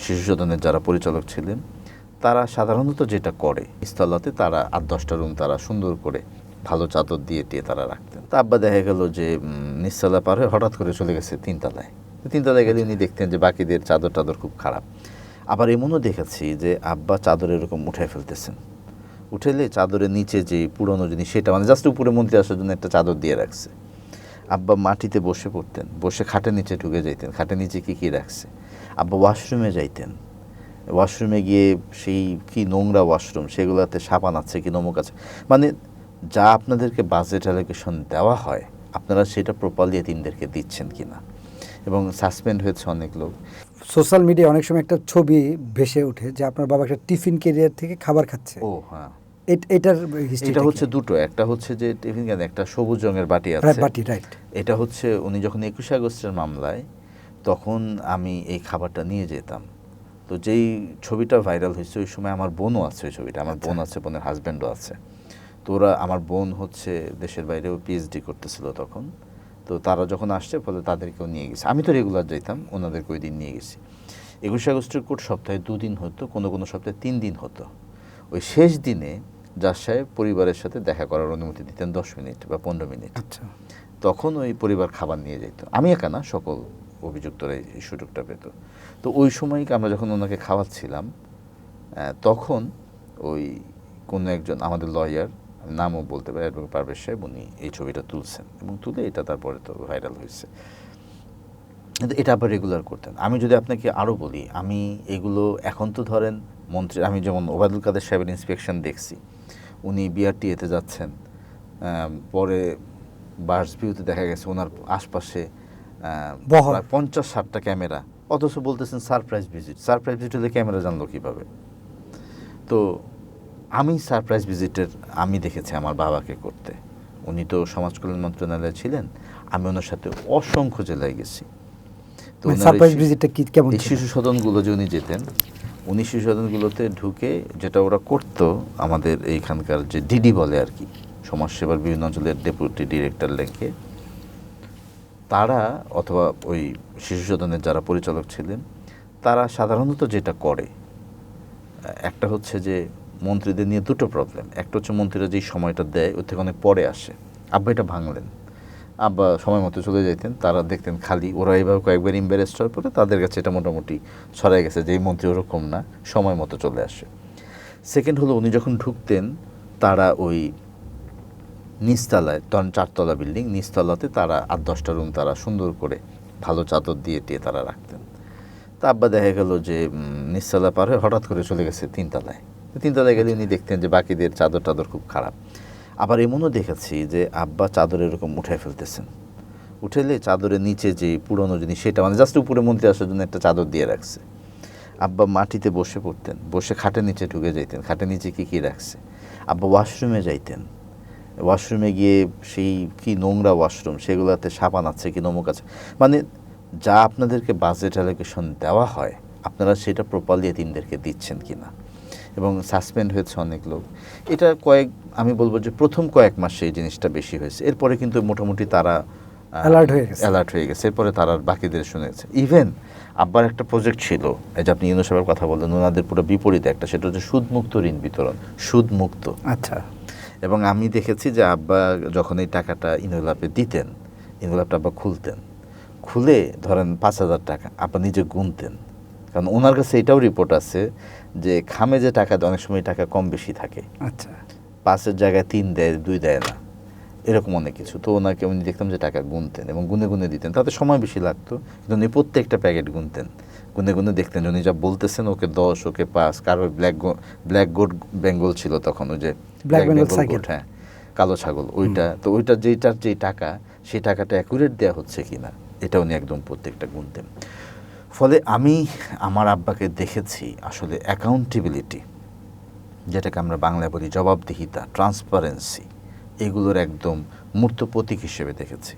শিশু সদনের যারা পরিচালক ছিলেন তারা সাধারণত যেটা করে স্থলাতে তারা ৮-১০টা রুম তারা সুন্দর করে ভালো চাদর দিয়ে তারা রাখতেন। তা আব্বা দেখা গেল যে নিচতলা পার হয়ে হঠাৎ করে চলে গেছে তিনতলায়। তিনতলায় গেলে উনি দেখতেন যে বাকিদের চাদর টাদর খুব খারাপ। আবার এমনও দেখেছি যে আব্বা চাদর এরকম উঠায় ফেলতেছেন, উঠেলে চাদরের নিচে যে পুরনো জিনিস সেটা মানে জাস্ট উপরে মন্ত্রী আসার জন্য একটা চাদর দিয়ে রাখছে। আব্বা মাটিতে বসে পড়তেন, বসে খাটের নিচে ঢুকে যাইতেন, খাটের নিচে কী রাখছে। আব্বা ওয়াশরুমে যাইতেন, ওয়াশরুমে গিয়ে সেই কি নোংরা ওয়াশরুম সেগুলোতে সাবান আছে কি নমক আছে, মানে যা আপনাদেরকে বাজেট অ্যালোকেশন দেওয়া হয় আপনারা সেটা প্রপারলি এতিমদেরকে দিচ্ছেন কি না। এবং সাসপেন্ড হয়েছে অনেক লোক। সোশ্যাল মিডিয়ায় অনেক সময় একটা ছবি ভেসে ওঠে যে আপনার বাবা একটা টিফিন ক্যারিয়ার থেকে খাবার খাচ্ছে। ও হ্যাঁ, এটা হচ্ছে দুটো, একটা হচ্ছে যে টিফিন ক্যান, একটা সবুজ রঙের বাটি আছে। রাইট। এটা হচ্ছে উনি যখন ২১শে আগস্টের মামলায় তখন আমি এই খাবারটা নিয়ে যেতাম। তো যেই ছবিটা ভাইরাল হয়েছে ওই সময় আমার বোনও আছে, ওই ছবিটা আমার বোন আছে, বোনের হাজব্যান্ডও আছে। তো ওরা, আমার বোন হচ্ছে দেশের বাইরেও পিএইচডি করতেছিল তখন। তো তারা যখন আসছে ফলে তাদেরকেও নিয়ে গেছে। আমি তো রেগুলার যেতাম, ওনাদেরকে ওই দিন নিয়ে গেছি। ২১শে আগস্টের কোর্ট সপ্তাহে ২ দিন হতো, কোনো কোনো সপ্তাহে ৩ দিন হতো। ওই শেষ দিনে জাজ সাহেব পরিবারের সাথে দেখা করার অনুমতি দিতেন ১০ মিনিট বা ১৫ মিনিট। আচ্ছা, তখন ওই পরিবার খাবার নিয়ে যেত। আমি একা না, সকল অভিযুক্তরা এই সুযোগটা পেত। তো ওই সময় আমরা যখন ওনাকে খাওয়াচ্ছিলাম তখন ওই কোনো একজন আমাদের লয়ার, নামও বলতে পারি, অ্যাডভোকেট পারভেজ সাহেব, উনি এই ছবিটা তুলছেন এবং তুলে এটা তারপরে তো ভাইরাল হয়েছে। কিন্তু এটা আবার রেগুলার করতেন। আমি যদি আপনাকে আরও বলি, আমি এগুলো এখন তো ধরেন মন্ত্রী, আমি যেমন ওবায়দুল কাদের সাহেবের ইন্সপেকশন দেখছি, উনি বিআরটিএতে যাচ্ছেন, পরে বার্সভিউতে দেখা গেছে ওনার আশপাশে প্রায় ৫০-৬০টা ক্যামেরা, অথচ বলতেছেন সারপ্রাইজ ভিজিট। সারপ্রাইজ ভিজিট হলে ক্যামেরা জানলো কীভাবে? তো আমি সারপ্রাইজ ভিজিটের আমি দেখেছি আমার বাবাকে করতে। উনি তো সমাজ কল্যাণ মন্ত্রণালয়ে ছিলেন, আমি ওনার সাথে অসংখ্য জেলায় গেছি। তো সারপ্রাইজ ভিজিটটা কি কেমন? এই শিশু সদনগুলো যে উনি যেতেন, উনি শিশু সদনগুলোতে ঢুকে যেটা ওরা করতো, আমাদের এইখানকার যে ডিডি বলে আর কি, সমাজসেবার বিভিন্ন অঞ্চলের ডেপুটি ডিরেক্টর লেখে তারা, অথবা ওই শিশু সদনের যারা পরিচালক ছিলেন তারা সাধারণত যেটা করে, একটা হচ্ছে যে মন্ত্রীদের নিয়ে দুটো প্রবলেম। একটা হচ্ছে মন্ত্রীরা যেই সময়টা দেয় ওর থেকে অনেক পরে আসে। আব্বা এটা ভাঙলেন, আব্বা সময় মতো চলে যেতেন, তারা দেখতেন খালি। ওরা এইভাবে কয়েকবার ইম্বারেস্ট হওয়ার পরে তাদের কাছে এটা মোটামুটি ছড়াই গেছে যে এই মন্ত্রী ওরকম না, সময় মতো চলে আসে। সেকেন্ড হলো উনি যখন ঢুকতেন তারা ওই নিচতলায়, তখন ৪তলা বিল্ডিং, নিচতলাতে তারা ৮-১০টা রুম তারা সুন্দর করে ভালো চাদর দিয়ে তারা রাখতেন। তা আব্বা দেখা গেল যে নিচতলা পার হয়ে হঠাৎ করে চলে গেছে তিনতলায়। তিনতলায় গেলে উনি দেখতেন যে বাকিদের চাদর টাদর খুব খারাপ। আবার এমনও দেখেছি যে আব্বা চাদর এরকম উঠায় ফেলতেছেন, উঠেলে চাদরের নিচে যে পুরনো জিনিস সেটা মানে জাস্ট উপরে মন্ত্রী আসার জন্য একটা চাদর দিয়ে রাখছে। আব্বা মাটিতে বসে পড়তেন, বসে খাটের নিচে ঢুকে যাইতেন, খাটের নিচে কী রাখছে। আব্বা ওয়াশরুমে যাইতেন, ওয়াশরুমে গিয়ে সেই কি নোংরা ওয়াশরুম সেগুলোতে সাবান আছে কি নমক আছে, মানে যা আপনাদেরকে বাজেট অ্যালোকেশন দেওয়া হয় আপনারা সেটা প্রপারলি এতিমদেরকে দিচ্ছেন কি না। এবং সাসপেন্ড হয়েছে অনেক লোক। এটা আমি বলবো যে প্রথম কয়েক মাসে এই জিনিসটা বেশি হয়েছে, এরপরে কিন্তু মোটামুটি তারা অ্যালার্ট হয়ে গেছে। এরপরে তারা বাকিদের শুনেছে। ইভেন আব্বার একটা প্রজেক্ট ছিল, এই যে আপনি ইউনূস সাহেবের কথা বললেন, ওনাদের পুরো বিপরীতে একটা, সেটা হচ্ছে সুদমুক্ত ঋণ বিতরণ, সুদমুক্ত। আচ্ছা। এবং আমি দেখেছি যে আব্বা যখন এই টাকাটা ইনভেলপে দিতেন, ইনভেলপটা আব্বা খুলতেন, খুলে ধরেন ৫,০০০ টাকা আব্বা নিজে গুনতেন। কারণ ওনার কাছে এটাও রিপোর্ট আছে যে খামে যে টাকা দেয় অনেক সময় টাকা কম বেশি থাকে। আচ্ছা, ৫-এর জায়গায় ৩ দেয়, ২ দেয় না, এরকম অনেক কিছু। তো ওনাকে উনি দেখতাম যে টাকা গুনতেন এবং গুনে গুনে দিতেন, তাতে সময় বেশি লাগতো, কিন্তু উনি প্রত্যেকটা প্যাকেট গুনতেন, গুনে গুনে দেখতেন উনি যা বলতেছেন ওকে ১০, ওকে ৫। কারো ব্ল্যাক গোট বেঙ্গল ছিল তখন, ওই যে ব্ল্যাক বেঙ্গল গোট, হ্যাঁ, কালো ছাগল, ওইটা। তো ওইটা যেইটার যেই টাকা, সেই টাকাটা অ্যাকুরেট দেওয়া হচ্ছে কিনা এটা উনি একদম প্রত্যেকটা গুনতেন। ফলে আমি আমার আব্বাকে দেখেছি আসলে অ্যাকাউন্টেবিলিটি, যেটাকে আমরা বাংলায় বলি জবাবদিহিতা, ট্রান্সপারেন্সি, এগুলোর একদম মূর্ত প্রতীক হিসেবে দেখেছি।